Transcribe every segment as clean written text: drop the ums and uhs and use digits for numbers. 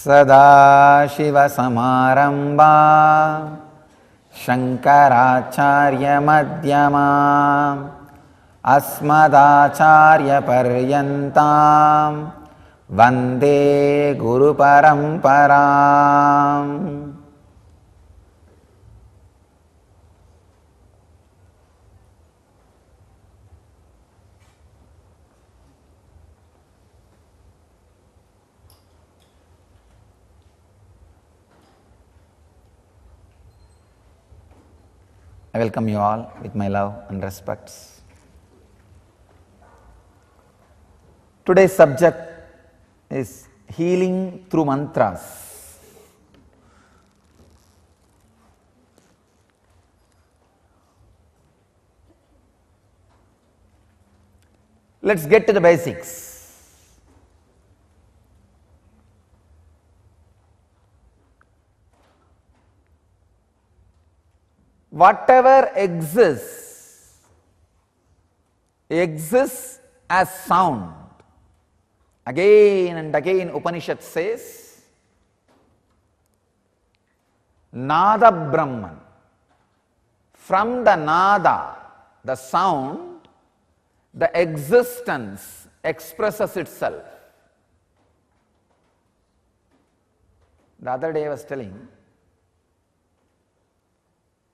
सदाशिवसमारम्भा शङ्कराचार्यमध्यमाम् अस्मदाचार्यपर्यन्तां वन्दे गुरुपरम्पराम्. I welcome you all with my love and respects. Today's subject is healing through mantras. Let's get to the basics. Whatever exists as sound. Again and again Upanishad says, Nada Brahman. From the Nada, the sound, the existence expresses itself. The other day I was telling,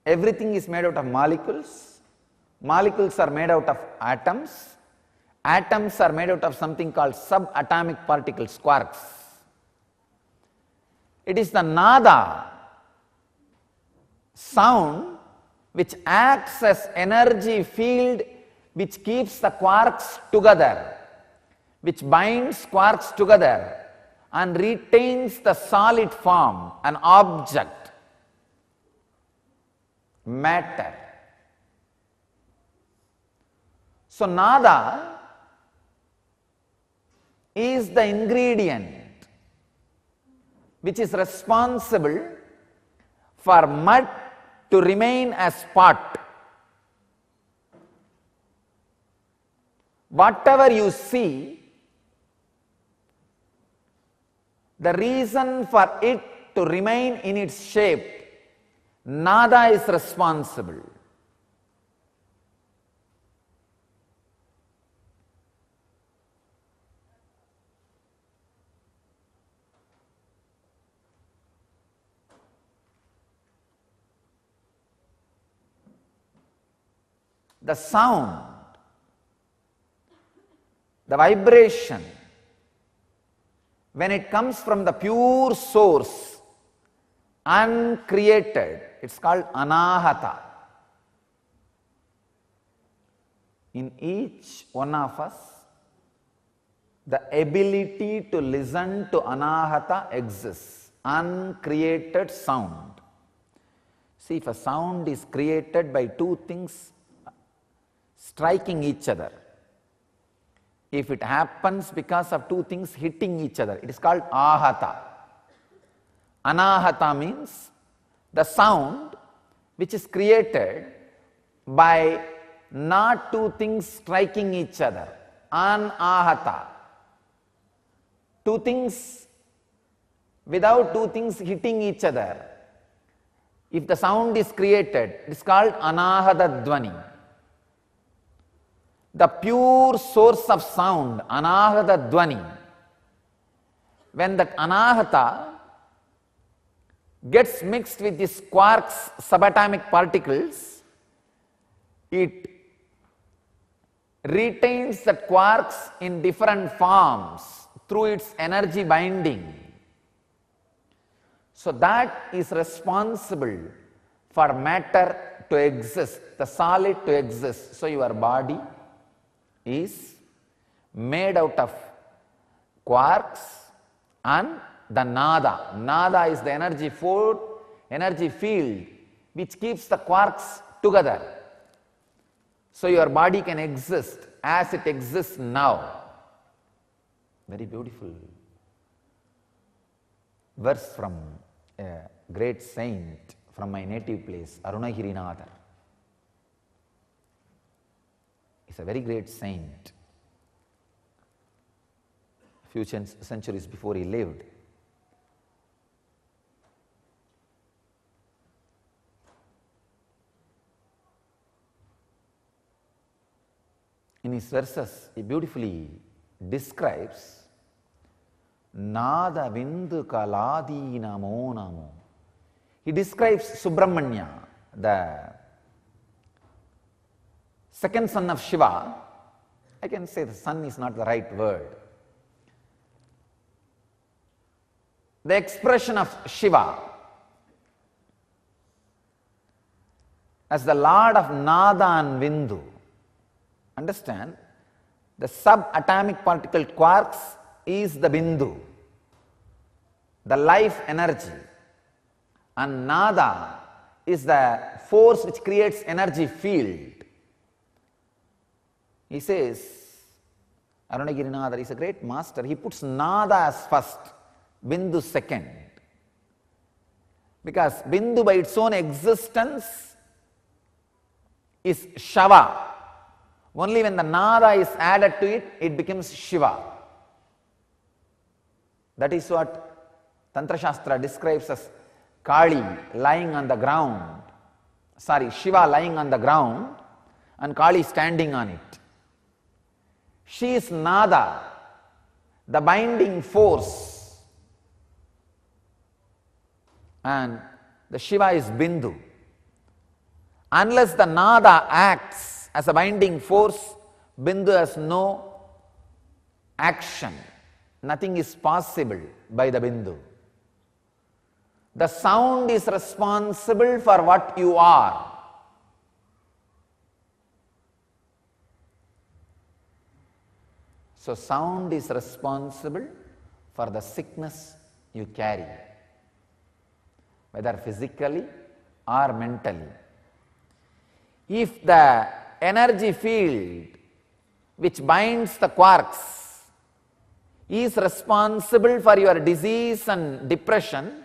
everything is made out of molecules. Molecules are made out of atoms. Atoms are made out of something called subatomic particles, quarks. It is the nada, sound, which acts as energy field which keeps the quarks together, which binds quarks together and retains the solid form, an object, matter. So nada is the ingredient which is responsible for mud to remain as pot. Whatever you see, the reason for it to remain in its shape, nada is responsible. The sound, the vibration, when it comes from the pure source, uncreated, it's called anahata. In each one of us, the ability to listen to anahata exists, uncreated sound. See, if a sound is created by two things striking each other, if it happens because of two things hitting each other, it is called ahata. Anahata means the sound which is created by not two things striking each other, anahata. Two things, without two things hitting each other, if the sound is created, it is called anahata dvani. The pure source of sound, anahata dvani, when that anahata gets mixed with these quarks, subatomic particles, it retains the quarks in different forms through its energy binding. So that is responsible for matter to exist, the solid to exist. So your body is made out of quarks and the nada. Nada is the energy field which keeps the quarks together. So your body can exist as it exists now. Very beautiful verse from a great saint from my native place, Arunagirinatha. He's a very great saint. Few centuries before he lived. in his verses, he beautifully describes Nada Vindu Kaladi Namo Namo. He describes Subramanya, the second son of Shiva. I can say the son is not the right word. The expression of Shiva as the Lord of Nada and Vindu. Understand, the subatomic particle quarks is the Bindu, the life energy, and Nada is the force which creates energy field. He says, Arunagirinada is a great master, he puts Nada as first, Bindu second. Because Bindu by its own existence is Shava. Only when the Nada is added to it, it becomes Shiva. That is what Tantra Shastra describes as Kali lying on the ground, Shiva lying on the ground and Kali standing on it. She is Nada, the binding force, and the Shiva is Bindu. Unless the Nada acts as a binding force, Bindu has no action. Nothing is possible by the Bindu. The sound is responsible for what you are. So sound is responsible for the sickness you carry, whether physically or mentally. If the energy field which binds the quarks is responsible for your disease and depression,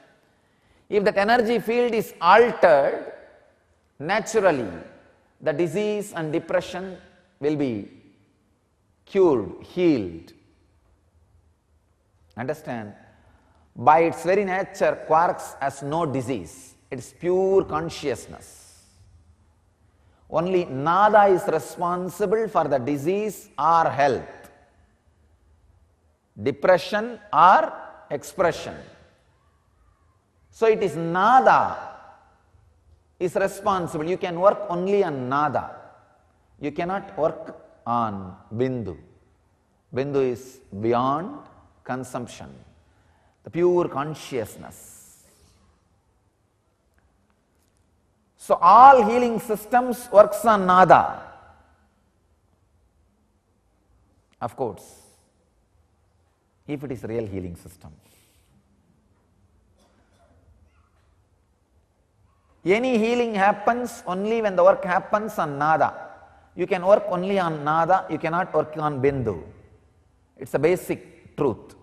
if that energy field is altered, naturally the disease and depression will be cured, healed. Understand? By its very nature, quarks has no disease. It is pure consciousness. Only Nada is responsible for the disease or health, depression or expression. So it is Nada is responsible. You can work only on Nada. You cannot work on Bindu. Bindu is beyond consumption, the pure consciousness. So all healing systems works on Nada. Of course, if it is a real healing system. Any healing happens only when the work happens on Nada. You can work only on Nada, you cannot work on Bindu. It's a basic truth.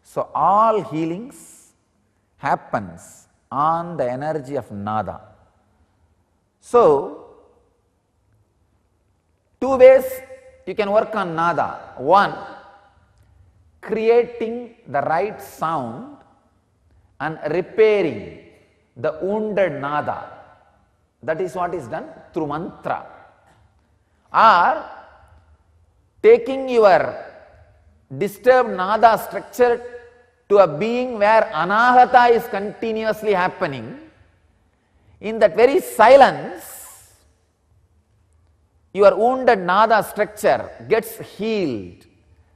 So all healings happens on the energy of Nada. So, two ways you can work on Nada. One, creating the right sound and repairing the wounded Nada. That is what is done through mantra. Or taking your disturbed Nada structure to a being where Anahata is continuously happening. In that very silence, your wounded Nada structure gets healed,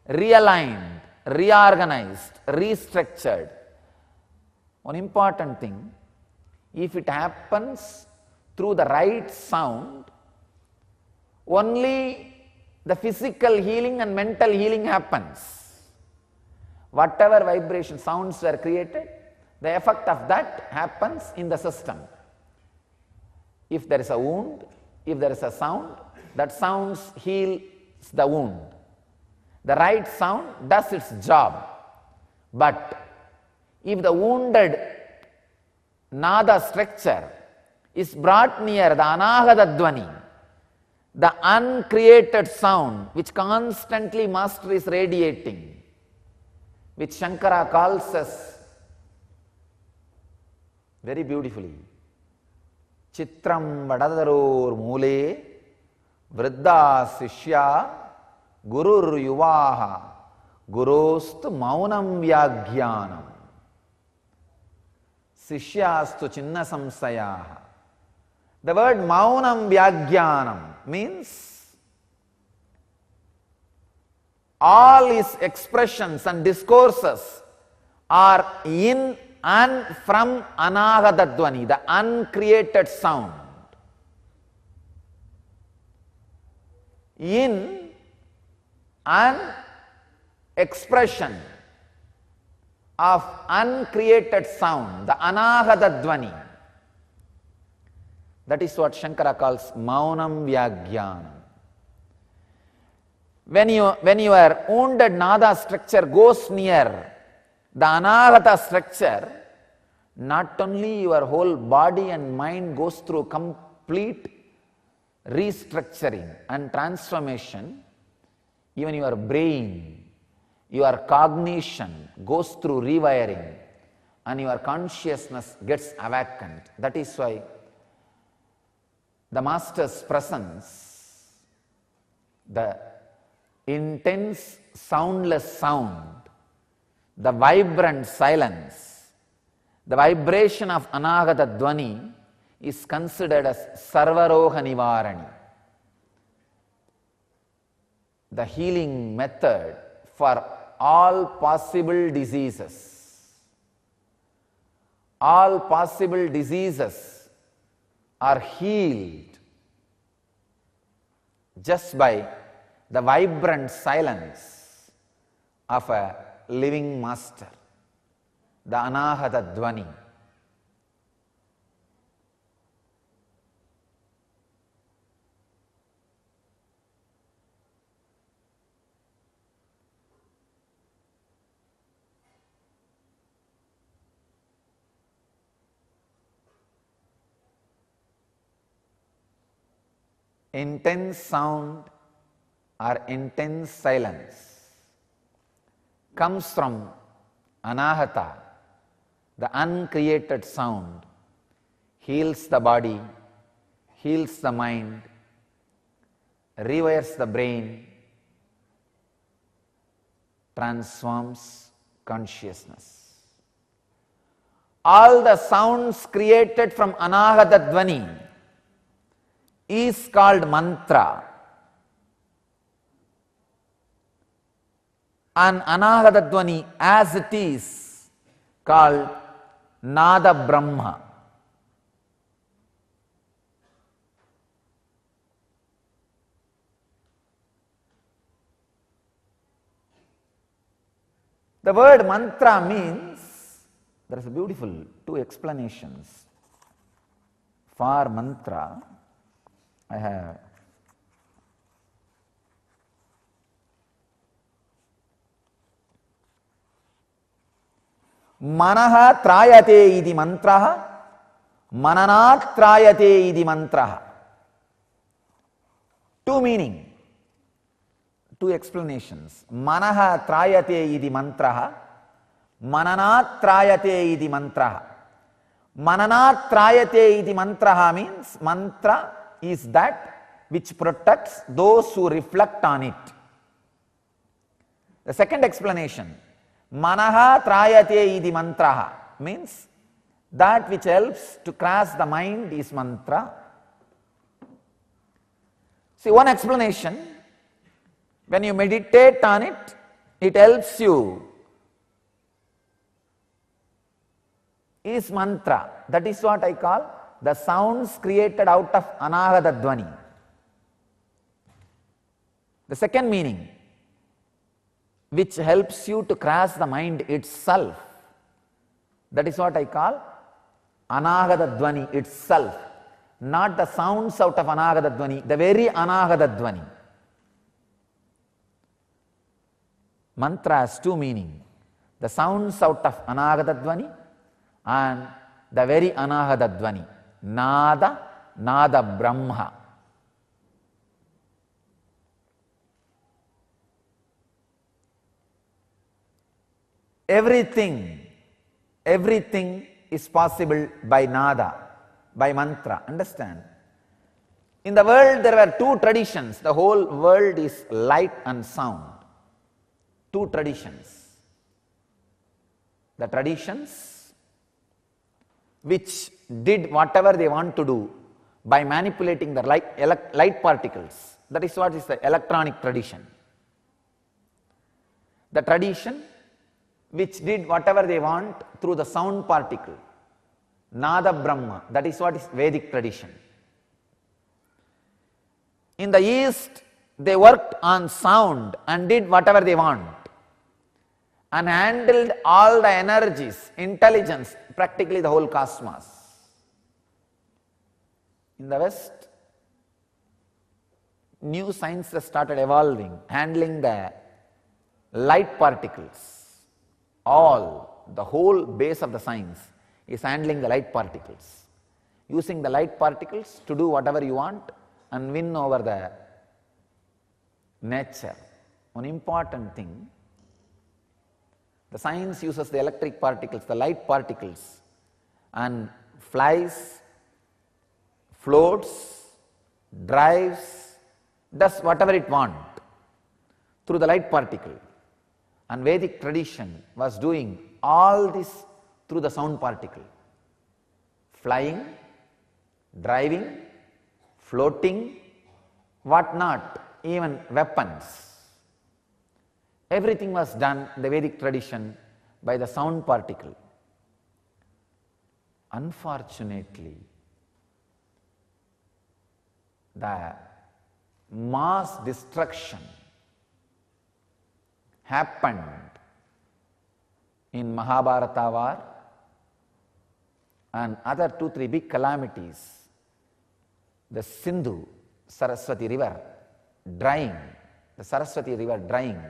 realigned, reorganized, restructured. One important thing, if it happens through the right sound, only the physical healing and mental healing happens. Whatever vibration sounds were created, the effect of that happens in the system. If there is a wound, if there is a sound, that sound heals the wound. The right sound does its job. But if the wounded Nada structure is brought near the Anahata Dvani, the uncreated sound which constantly Master is radiating, which Shankara calls us very beautifully, Chitram Vadadaror Mule Vriddha Sishya Gurur Yuvaha Gurostu Maunam Vyaghyanam. Sishyastu Chinna Samsayaha. The word Maunam Vyaghyanam means all his expressions and discourses are in and from Anahata Dvani, the uncreated sound. In an expression of uncreated sound, the Anahata Dvani. That is what Shankara calls Maunam Vyaghyanam. When your wounded nada structure goes near the Anahata structure, not only your whole body and mind goes through complete restructuring and transformation, even your brain, your cognition goes through rewiring and your consciousness gets awakened. That is why the Master's presence, the intense soundless sound, the vibrant silence, the vibration of Anahata Dvani is considered as Sarvaroha Nivarani, the healing method for all possible diseases. All possible diseases are healed just by the vibrant silence of a living master, the Anahata Dvani. Intense sound or intense silence comes from Anahata, the uncreated sound, heals the body, heals the mind, rewires the brain, transforms consciousness. All the sounds created from Anahata Dvani is called mantra. And Anahata Dvani as it is called Nada Brahma. The word mantra means, there is a beautiful two explanations. For mantra, I have Manaha Trayate iti mantraha, Mananat Trayate iti mantraha. Two meaning, two explanations. Manaha Trayate iti mantraha, Mananat Trayate iti mantraha. Mananat Trayate iti mantraha means mantra is that which protects those who reflect on it. The second explanation, Manaha Trayate iti mantraha means that which helps to cross the mind is mantra. See, one explanation, when you meditate on it, it helps you, is mantra. That is what I call the sounds created out of Anahata Dvani. The second meaning, which helps you to cross the mind itself, that is what I call Anahata Dvani itself, not the sounds out of Anahata Dvani, the very Anahata Dvani. Mantra has two meaning, the sounds out of Anahata Dvani and the very Anahata Dvani, Nada, Nada Brahma. Everything is possible by nada, by mantra. Understand? In the world there were two traditions. The whole world is light and sound. Two traditions. The traditions which did whatever they want to do by manipulating the light particles. That is what is the electronic tradition. The tradition which did whatever they want through the sound particle. Nada Brahma. That is what is Vedic tradition. In the East, they worked on sound and did whatever they want and handled all the energies, intelligence, practically the whole cosmos. In the West, new sciences started evolving, handling the light particles. The whole base of the science is handling the light particles. Using the light particles to do whatever you want and win over the nature. One important thing, the science uses the electric particles, the light particles, and flies, floats, drives, does whatever it wants through the light particle. And Vedic tradition was doing all this through the sound particle. Flying, driving, floating, what not, even weapons. Everything was done in the Vedic tradition by the sound particle. Unfortunately, the mass destruction happened in Mahabharata war and other 2-3 big calamities. The Sindhu Saraswati river drying, the Saraswati river drying.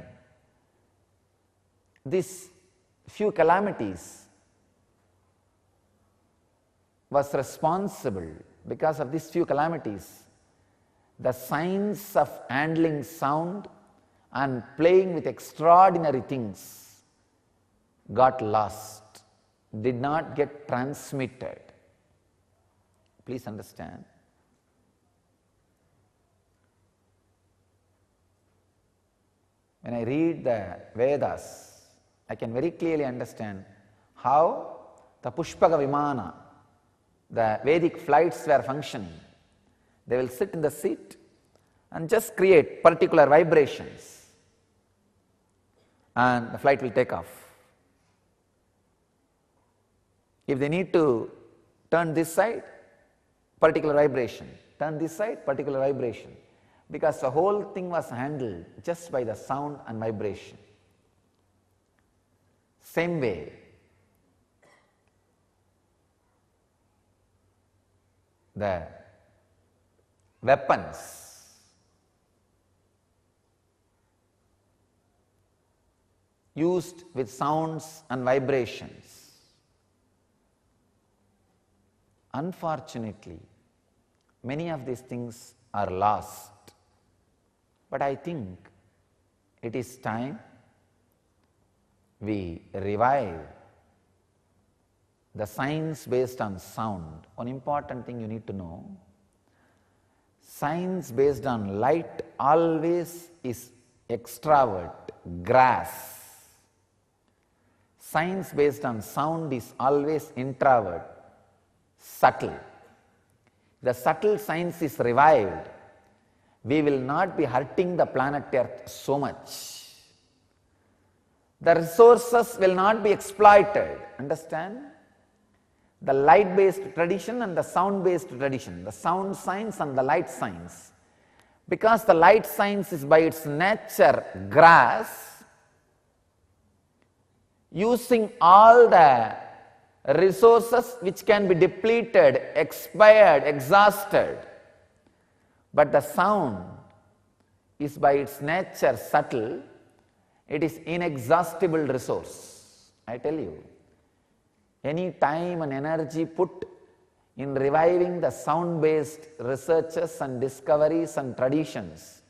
These few calamities was responsible. Because of these few calamities, the science of handling sound and playing with extraordinary things got lost, did not get transmitted. Please understand. When I read the Vedas, I can very clearly understand how the Pushpaka Vimana, the Vedic flights were functioning. They will sit in the seat and just create particular vibrations and the flight will take off. If they need to turn this side, particular vibration, turn this side, particular vibration, because the whole thing was handled just by the sound and vibration. Same way, the weapons used with sounds and vibrations. Unfortunately, many of these things are lost. But I think it is time we revive the science based on sound. One important thing you need to know, science based on light always is extravert, grass. Science based on sound is always introvert, subtle. The subtle science is revived, we will not be hurting the planet Earth so much. The resources will not be exploited. Understand? The light-based tradition and the sound-based tradition, the sound science and the light science. Because the light science is by its nature grass, using all the resources which can be depleted, expired, exhausted. But the sound is by its nature subtle, it is inexhaustible resource. I tell you, any time and energy put in reviving the sound-based researches and discoveries and traditions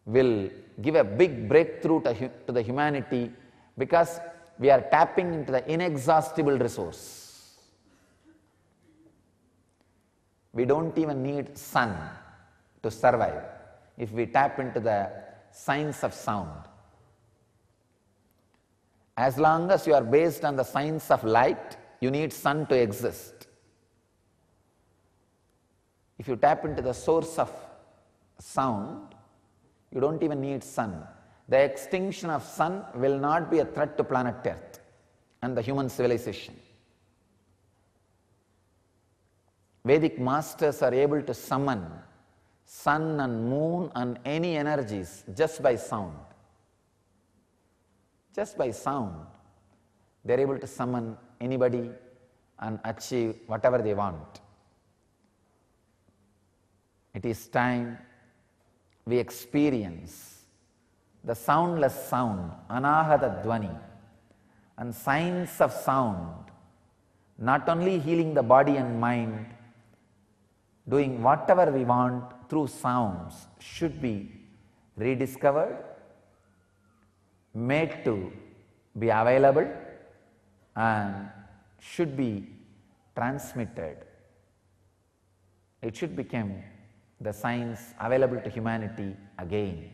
will give a big breakthrough to the humanity, because we are tapping into the inexhaustible resource. We don't even need sun to survive if we tap into the science of sound. As long as you are based on the science of light, you need sun to exist. If you tap into the source of sound, you don't even need sun. The extinction of sun will not be a threat to planet Earth and the human civilization. Vedic masters are able to summon sun and moon and any energies just by sound. Just by sound, they are able to summon anybody and achieve whatever they want. It is time we experience the soundless sound, anahata dvani, and science of sound, not only healing the body and mind, doing whatever we want through sounds should be rediscovered, made to be available, and should be transmitted. It should become the science available to humanity again.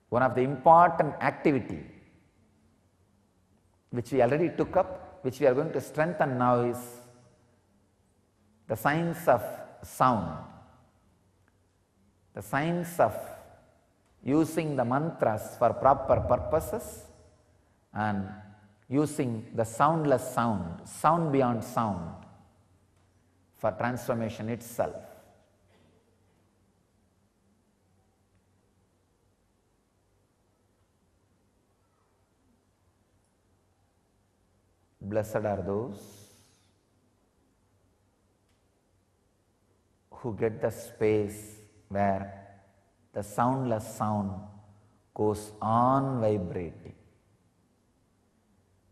One of the important activity which we already took up, which we are going to strengthen now, is the science of sound. The science of using the mantras for proper purposes and using the soundless sound, sound beyond sound, for transformation itself. Blessed are those who get the space where the soundless sound goes on vibrating.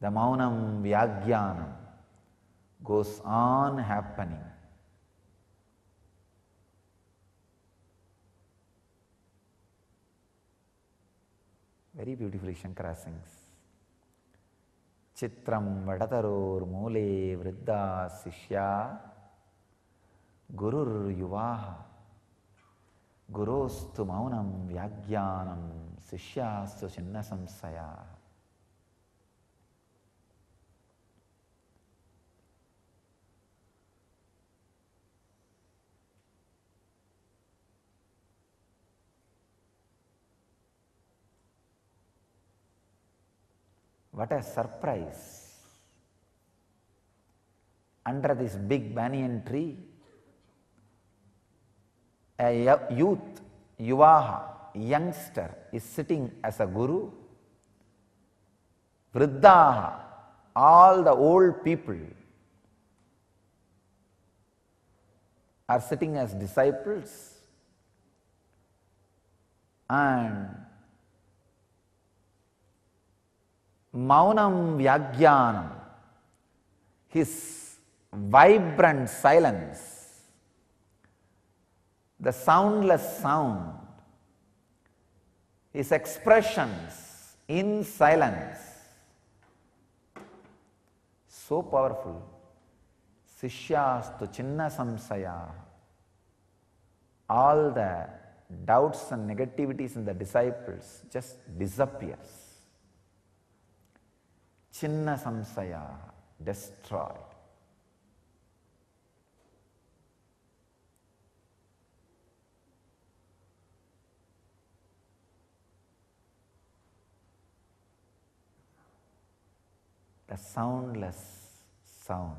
The maunam vyagyanam goes on happening. Very beautifully Shankara sings. Chitram vadataror mule vriddha sishya gurur yuvaha gurostu maunam vyagyanam sishyastu chinna samsaya. What a surprise! Under this big banyan tree, a youth, yuvaha, youngster, is sitting as a guru. Vriddhaha, all the old people are sitting as disciples, and maunam vyagyanam, his vibrant silence, the soundless sound, his expressions in silence, so powerful. Sishyastu chinna samsaya, all the doubts and negativities in the disciples just disappears. Chinna samsaya, destroyed. The soundless sound.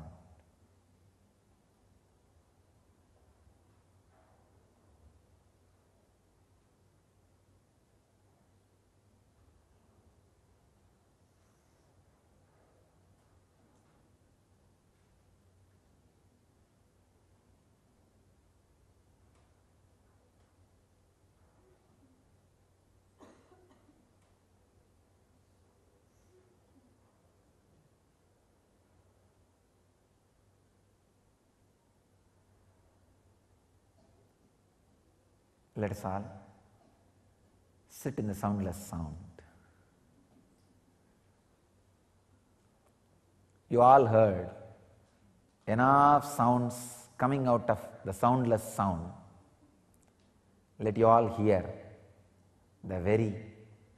Let us all sit in the soundless sound. You all heard enough sounds coming out of the soundless sound. Let you all hear the very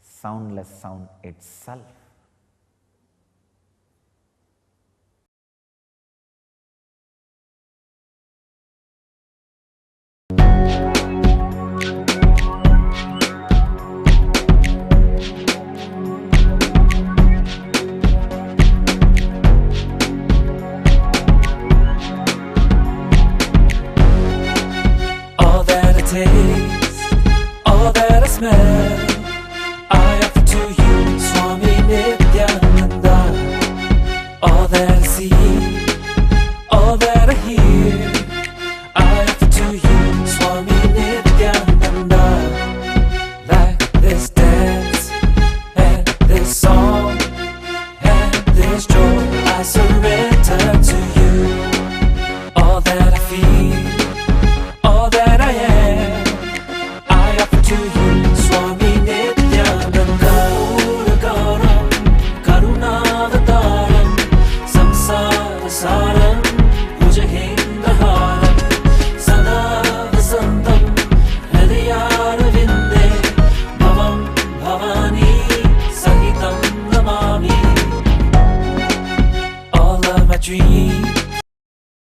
soundless sound itself. All that I taste, all that I smell, I offer to you, Swami Nithyananda. All that I see, all that I hear, I offer to you, Swami Nithyananda. Like this dance, and this song, and this joy, I surrender to you. All that I feel,